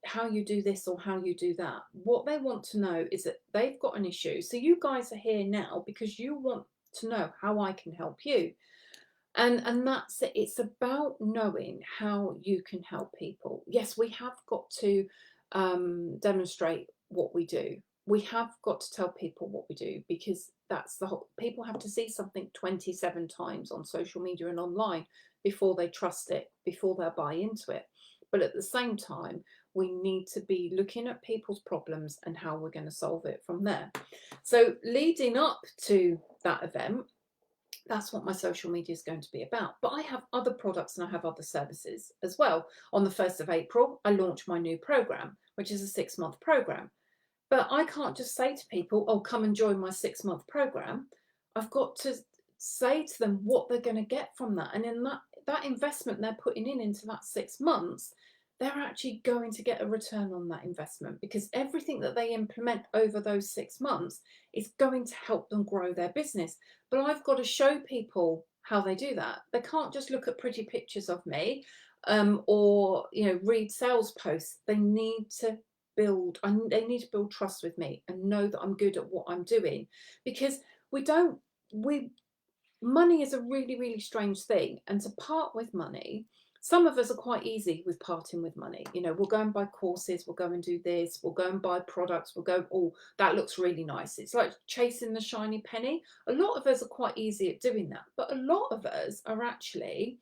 how you do this or how you do that. What they want to know is that they've got an issue. So you guys are here now because you want to know how I can help you. And that's it. It's about knowing how you can help people. Yes, we have got to demonstrate what we do. We have got to tell people what we do, because that's the whole, people have to see something 27 times on social media and online before they trust it, before they buy into it. But at the same time, we need to be looking at people's problems and how we're going to solve it from there. So leading up to that event, That's what my social media is going to be about. But I have other products and I have other services as well. On the 1st of April, I launched my new program, which is a 6-month program. But I can't just say to people, oh, come and join my 6-month program. I've got to say to them what they're going to get from that. And in that investment they're putting in into that 6 months, they're actually going to get a return on that investment, because everything that they implement over those 6 months is going to help them grow their business. But I've got to show people how they do that. They can't just look at pretty pictures of me, or read sales posts. They need to they need to build trust with me and know that I'm good at what I'm doing, because money is a really, really strange thing. And to part with money, some of us are quite easy with parting with money. We'll go and buy courses, we'll go and do this, we'll go and buy products, we'll go, oh, that looks really nice. It's like chasing the shiny penny. A lot of us are quite easy at doing that. But a lot of us are actually,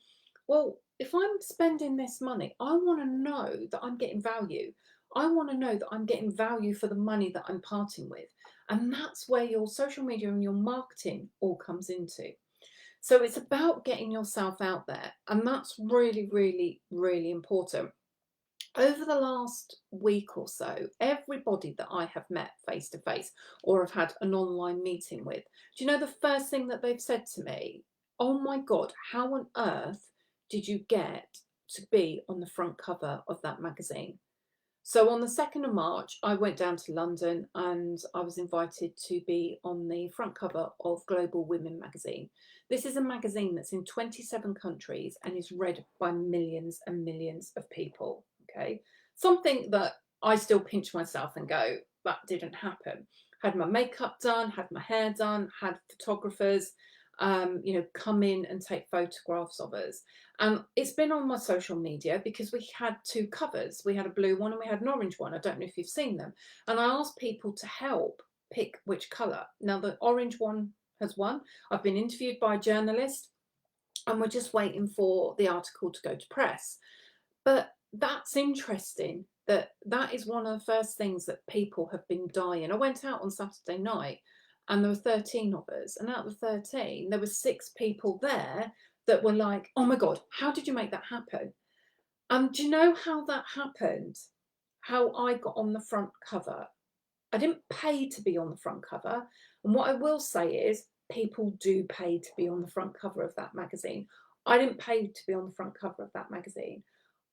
well, if I'm spending this money, I want to know that I'm getting value. I want to know that I'm getting value for the money that I'm parting with. And that's where your social media and your marketing all comes into. So it's about getting yourself out there. And that's really, really, really important. Over the last week or so, everybody that I have met face to face or have had an online meeting with, do you know the first thing that they've said to me? Oh my God, how on earth did you get to be on the front cover of that magazine? So on the 2nd of March, I went down to London and I was invited to be on the front cover of Global Women magazine. This is a magazine that's in 27 countries and is read by millions and millions of people. Okay. Something that I still pinch myself and go, that didn't happen. Had my makeup done, had my hair done, had photographers, come in and take photographs of us. It's been on my social media because we had 2 covers. We had a blue one and we had an orange one. I don't know if you've seen them. And I asked people to help pick which colour. Now, the orange one has won. I've been interviewed by a journalist and we're just waiting for the article to go to press. But that's interesting that is one of the first things that people have been dying. I went out on Saturday night and there were 13 of us. And out of the 13, there were 6 people there that were like, oh my God, how did you make that happen? And do you know how that happened? How I got on the front cover? I didn't pay to be on the front cover. And what I will say is people do pay to be on the front cover of that magazine. I didn't pay to be on the front cover of that magazine.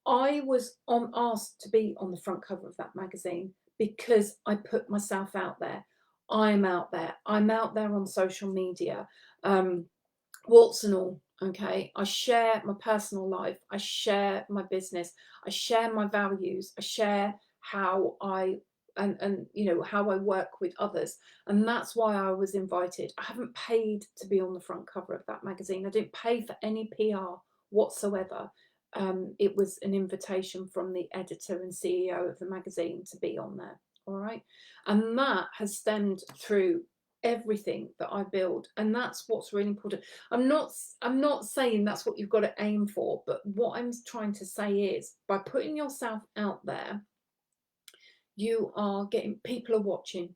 I was asked to be on the front cover of that magazine because I put myself out there. I'm out there. I'm out there on social media, warts and all. Okay, I share my personal life. I share my business. I share my values. I share how I and how I work with others, and that's why I was invited. I haven't paid to be on the front cover of that magazine. I didn't pay for any PR whatsoever. It was an invitation from the editor and CEO of the magazine to be on there. All right. And that has stemmed through everything that I build. And that's what's really important. I'm not saying that's what you've got to aim for, but what I'm trying to say is by putting yourself out there, you are getting, people are watching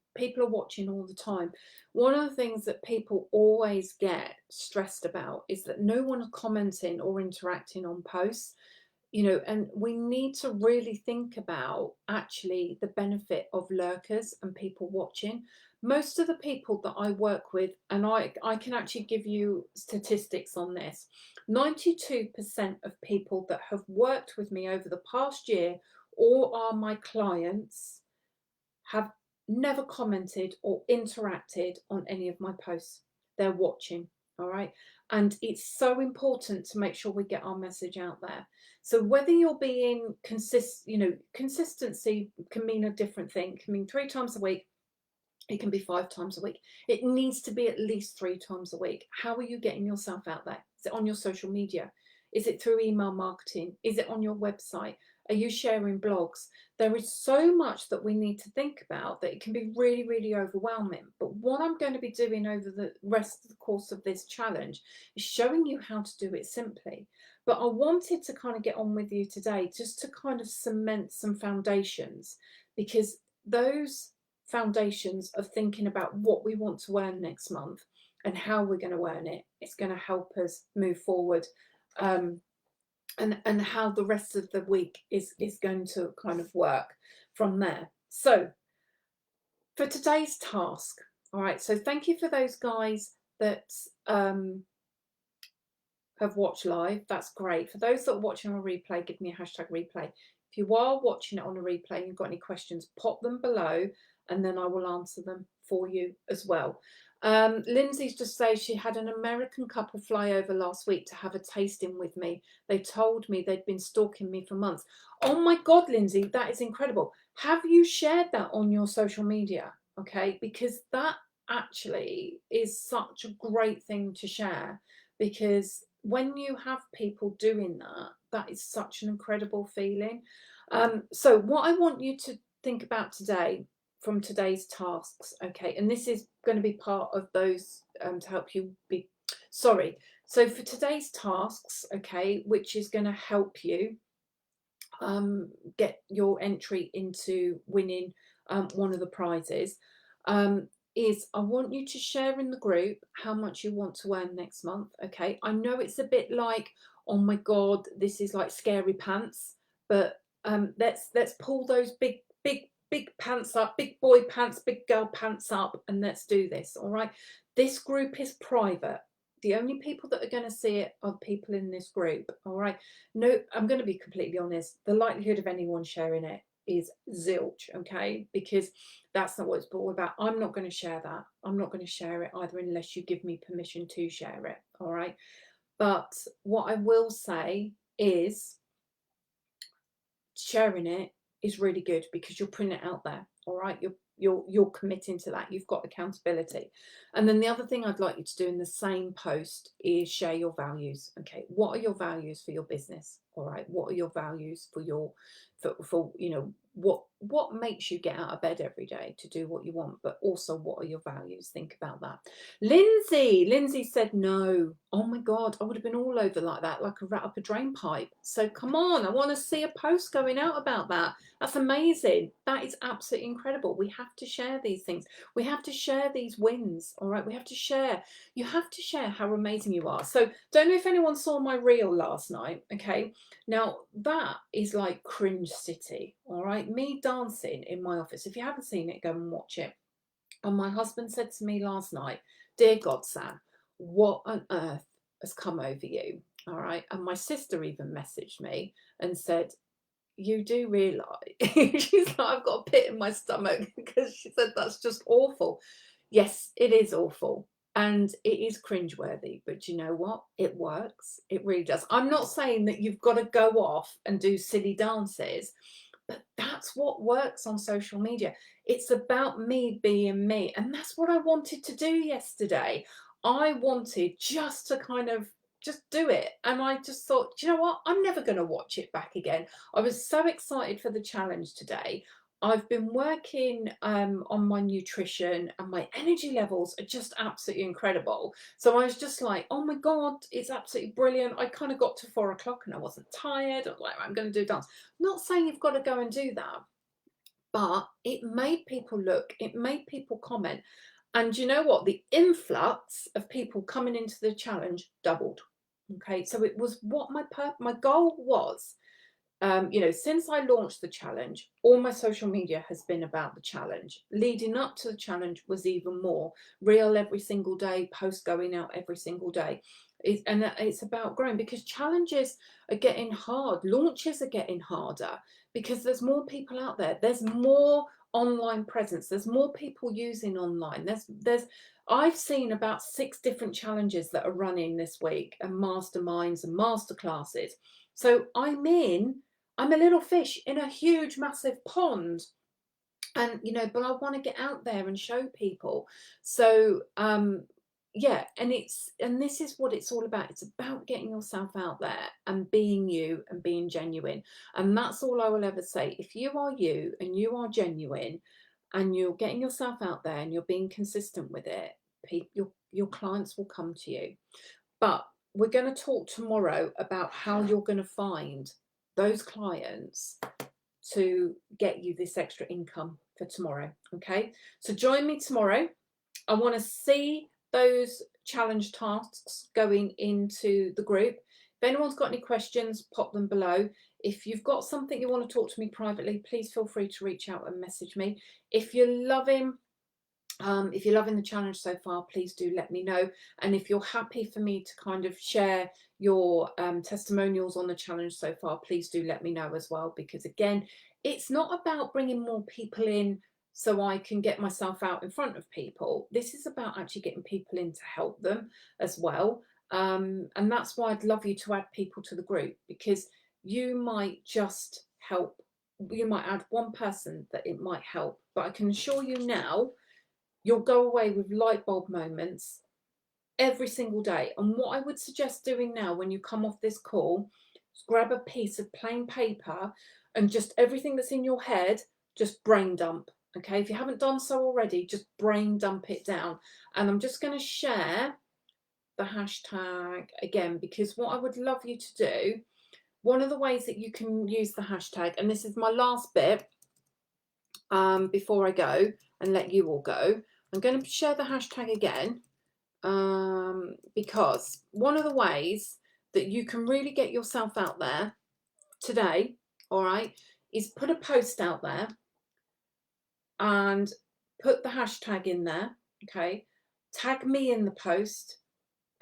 all the time. One of the things that people always get stressed about is that no one is commenting or interacting on posts, and we need to really think about actually the benefit of lurkers and people watching. Most of the people that I work with, and I can actually give you statistics on this, 92% of people that have worked with me over the past year or are my clients have never commented or interacted on any of my posts. They're watching. All right. And it's so important to make sure we get our message out there. So whether you're being consistency can mean a different thing. It can mean 3 times a week. It can be 5 times a week. It needs to be at least 3 times a week. How are you getting yourself out there? Is it on your social media? Is it through email marketing? Is it on your website? Are you sharing blogs? There is so much that we need to think about that it can be really, really overwhelming. But what I'm going to be doing over the rest of the course of this challenge is showing you how to do it simply. But I wanted to kind of get on with you today just to kind of cement some foundations, because those foundations of thinking about what we want to earn next month and how we're going to earn it. It's going to help us move forward, and how the rest of the week is going to kind of work from there. So for today's task, all right, so thank you for those guys that have watched live. That's great. For those that are watching on a replay, give me a hashtag replay. If you are watching it on a replay and you've got any questions, pop them below and then I will answer them for you as well. Lindsay's just saying she had an American couple fly over last week to have a tasting with me. They told me they'd been stalking me for months. Oh my God, Lindsay, that is incredible. Have you shared that on your social media? Okay, because that actually is such a great thing to share, because when you have people doing that, that is such an incredible feeling. So what I want you to think about today from today's tasks, okay, and this is going to be part of those to help you be, sorry. So for today's tasks, okay, which is going to help you get your entry into winning one of the prizes, is I want you to share in the group how much you want to earn next month. Okay, I know it's a bit like, oh my God, this is like scary pants, but let's pull those big pants up, big boy pants, big girl pants up, and let's do this. All right, this group is private. The only people that are going to see it are people in this group. All right, no, I'm going to be completely honest, the likelihood of anyone sharing it is zilch, okay, because that's not what it's all about. I'm not going to share that. I'm not going to share it either unless you give me permission to share it. All right, but what I will say is sharing it is really good because you're putting it out there. All right, you're committing to that. You've got accountability. And then the other thing I'd like you to do in the same post is share your values. Okay, what are your values for your business? All right, what are your values for your for you know, what makes you get out of bed every day to do what you want, but also what are your values? Think about that. Lindsay said no. Oh my God, I would have been all over like that, like a rat up a drain pipe. So come on, I want to see a post going out about that. That's amazing. That is absolutely incredible. We have to share these things. We have to share these wins. All right, we have to share. You have to share how amazing you are. So don't know if anyone saw my reel last night. Okay, now that is like cringe city. All right, me dancing in my office. If you haven't seen it, go and watch it. And my husband said to me last night, dear God, Sam, what on earth has come over you? All right. And my sister even messaged me and said, you do realise, she's like, I've got a pit in my stomach because she said that's just awful. Yes, it is awful. And it is cringeworthy, but you know what? It works. It really does. I'm not saying that you've got to go off and do silly dances, but that's what works on social media. It's about me being me. And that's what I wanted to do yesterday. I wanted just to kind of just do it. And I just thought, you know what? I'm never going to watch it back again. I was so excited for the challenge today. I've been working on my nutrition and my energy levels are just absolutely incredible. So I was just like, oh my God, it's absolutely brilliant. I kind of got to 4 o'clock and I wasn't tired. I was like, I'm going to do a dance. Not saying you've got to go and do that, but it made people look, it made people comment. And you know what? The influx of people coming into the challenge doubled. Okay, so it was what my goal was. You know, since I launched the challenge, all my social media has been about the challenge. Leading up to the challenge was even more real every single day, post going out every single day. And it's about growing because challenges are getting hard. Launches are getting harder because there's more people out there. There's more online presence. There's more people using online. I've seen about 6 different challenges that are running this week, and masterminds and masterclasses. So I'm a little fish in a huge, massive pond. And, you know, but I want to get out there and show people. So, yeah, and this is what it's all about. It's about getting yourself out there and being you and being genuine. And that's all I will ever say. If you are you and you are genuine and you're getting yourself out there and you're being consistent with it, your clients will come to you. But we're going to talk tomorrow about how you're going to find those clients to get you this extra income for tomorrow. Okay, so join me tomorrow. I want to see those challenge tasks going into the group. If anyone's got any questions, pop them below. If you've got something you want to talk to me privately, please feel free to reach out and message me. If you're loving the challenge so far, please do let me know. And if you're happy for me to kind of share your testimonials on the challenge so far, please do let me know as well. Because again, it's not about bringing more people in so I can get myself out in front of people. This is about actually getting people in to help them as well. And that's why I'd love you to add people to the group, because you might just help. You might add one person that it might help. But I can assure you now, you'll go away with light bulb moments every single day. And what I would suggest doing now when you come off this call is grab a piece of plain paper and just everything that's in your head, just brain dump. Okay, if you haven't done so already, just brain dump it down. And I'm just going to share the hashtag again, because what I would love you to do, one of the ways that you can use the hashtag, and this is my last bit before I go and let you all go, I'm going to share the hashtag again, because one of the ways that you can really get yourself out there today, all right, is put a post out there and put the hashtag in there, okay? Tag me in the post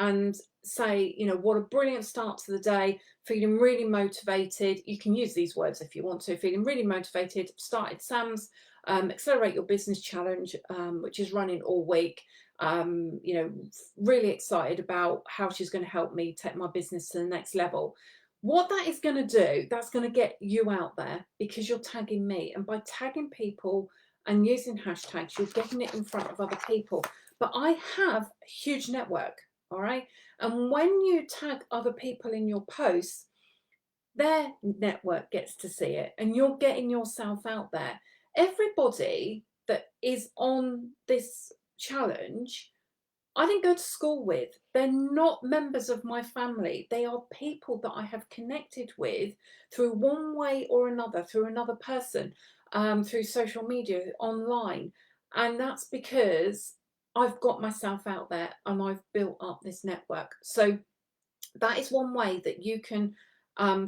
and say, you know, what a brilliant start to the day, feeling really motivated. You can use these words if you want to. Feeling really motivated, started Sam's Accelerate Your Business Challenge, which is running all week. You know, really excited about how she's going to help me take my business to the next level. What that is going to do, that's going to get you out there because you're tagging me. And by tagging people and using hashtags, you're getting it in front of other people. But I have a huge network, all right? And when you tag other people in your posts, their network gets to see it and you're getting yourself out there. Everybody that is on this challenge, I didn't go to school with. They're not members of my family. They are people that I have connected with through one way or another, through another person, through social media, online. And that's because I've got myself out there and I've built up this network. So that is one way that you can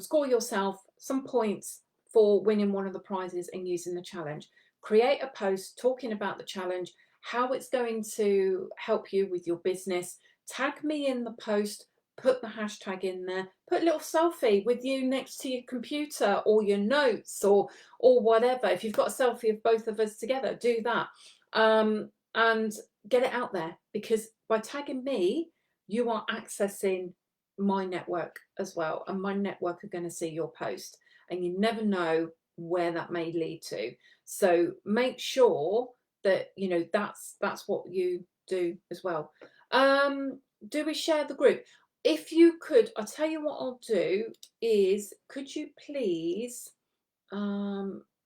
score yourself some points for winning one of the prizes and using the challenge. Create a post talking about the challenge, how it's going to help you with your business. Tag me in the post, put the hashtag in there, put a little selfie with you next to your computer or your notes or whatever. If you've got a selfie of both of us together, do that, and get it out there, because by tagging me, you are accessing my network as well, and my network are going to see your post, and you never know where that may lead to. So make sure that you know that's what you do as well. Do we share the group? If you could, I'll tell you what I'll do is, could you please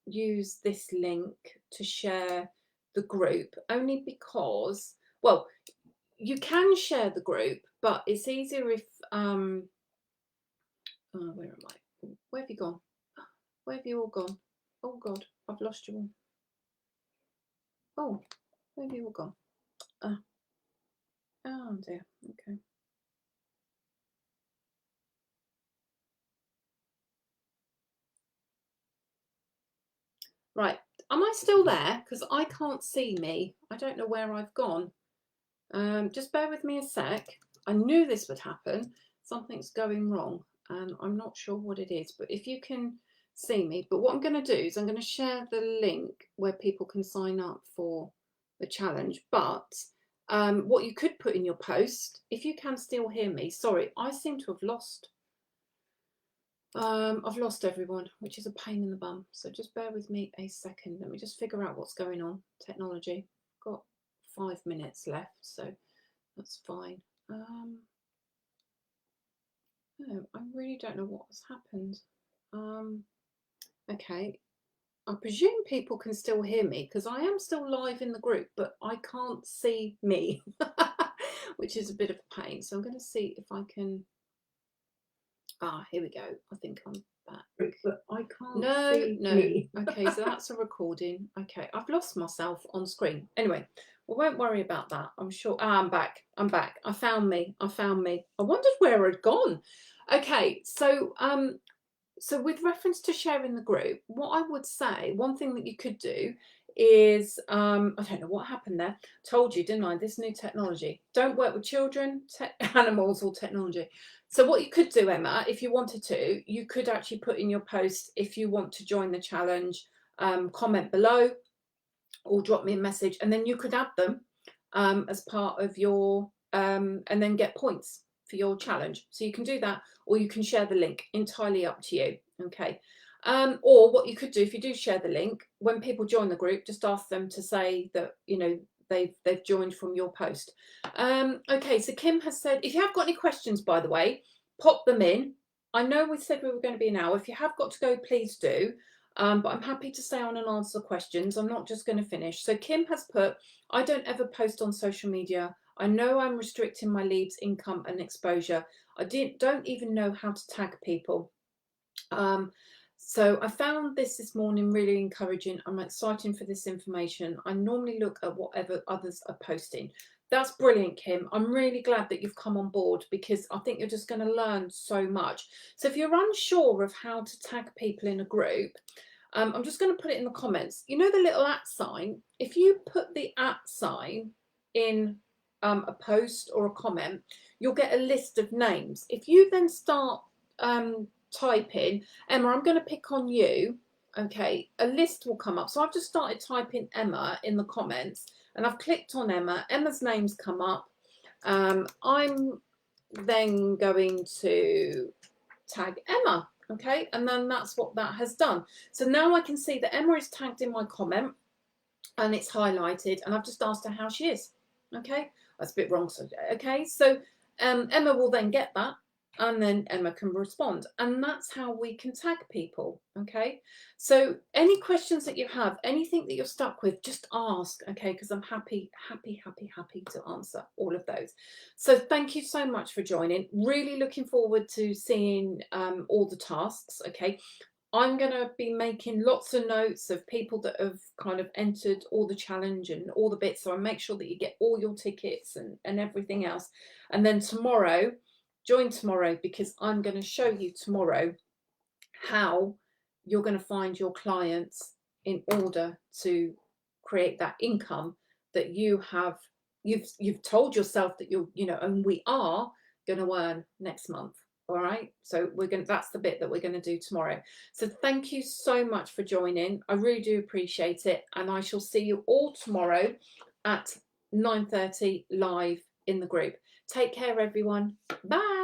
use this link to share the group, only because, well, you can share the group, but it's easier if where am I? Where have you gone? Where have you all gone? Oh God, I've lost you all. Oh, where have you all gone? Oh dear. Okay. Right. Am I still there? Because I can't see me. I don't know where I've gone. Just bear with me a sec. I knew this would happen. Something's going wrong and I'm not sure what it is, but if you can see me. But what I'm going to do is I'm going to share the link where people can sign up for the challenge. But what you could put in your post, if you can still hear me, sorry, I seem to have lost. I've lost everyone, which is a pain in the bum. So just bear with me a second. Let me just figure out what's going on. Technology. Got 5 minutes left, so that's fine. No, I really don't know what has happened. Okay, I presume people can still hear me because I am still live in the group, but I can't see me, which is a bit of a pain. So I'm going to see if I can. Here we go. I think I'm back. But I can't see no. me. Okay, so that's a recording. Okay, I've lost myself on screen. Anyway, We won't worry about that. I'm sure. I'm back. I'm back. I found me. I found me. I wondered where I'd gone. Okay, so with reference to sharing the group, what I would say, one thing that you could do is, I don't know what happened there. Told you, didn't I? This new technology. Don't work with children, animals, or technology. So what you could do, Emma, if you wanted to, you could actually put in your post if you want to join the challenge. Comment below or drop me a message, and then you could add them as part of your and then get points for your challenge. So you can do that, or you can share the link. Entirely up to you. Okay. Or what you could do, if you do share the link, when people join the group, just ask them to say that, you know, they've joined from your post. Okay, so Kim has said, if you have got any questions, by the way, pop them in. I know we said we were going to be an hour. If you have got to go, please do. But I'm happy to stay on and answer questions. I'm not just going to finish. So Kim has put, I don't ever post on social media. I know I'm restricting my leads, income and exposure. I don't even know how to tag people. So I found this morning really encouraging. I'm excited for this information. I normally look at whatever others are posting. That's brilliant, Kim. I'm really glad that you've come on board, because I think you're just going to learn so much. So if you're unsure of how to tag people in a group, I'm just going to put it in the comments. You know the little @ sign? If you put the @ sign in a post or a comment, you'll get a list of names. If you then start typing, Emma, I'm going to pick on you, okay, a list will come up. So I've just started typing Emma in the comments, and I've clicked on Emma. Emma's name's come up. I'm then going to tag Emma, okay, and then that's what that has done. So now I can see that Emma is tagged in my comment and it's highlighted, and I've just asked her how she is. Okay, that's a bit wrong. So okay, so Emma will then get that, and then Emma can respond, and that's how we can tag people. Okay, so any questions that you have, anything that you're stuck with, just ask, okay, because I'm happy to answer all of those. So thank you so much for joining. Really looking forward to seeing all the tasks. Okay, I'm going to be making lots of notes of people that have kind of entered all the challenge and all the bits. So I make sure that you get all your tickets and everything else. And then tomorrow, join tomorrow, because I'm going to show you tomorrow how you're going to find your clients in order to create that income that you've told yourself that and we are going to earn next month. All right, so that's the bit that we're going to do tomorrow. So thank you so much for joining. I really do appreciate it, and I shall see you all tomorrow at 9:30 live in the group. Take care, everyone. Bye.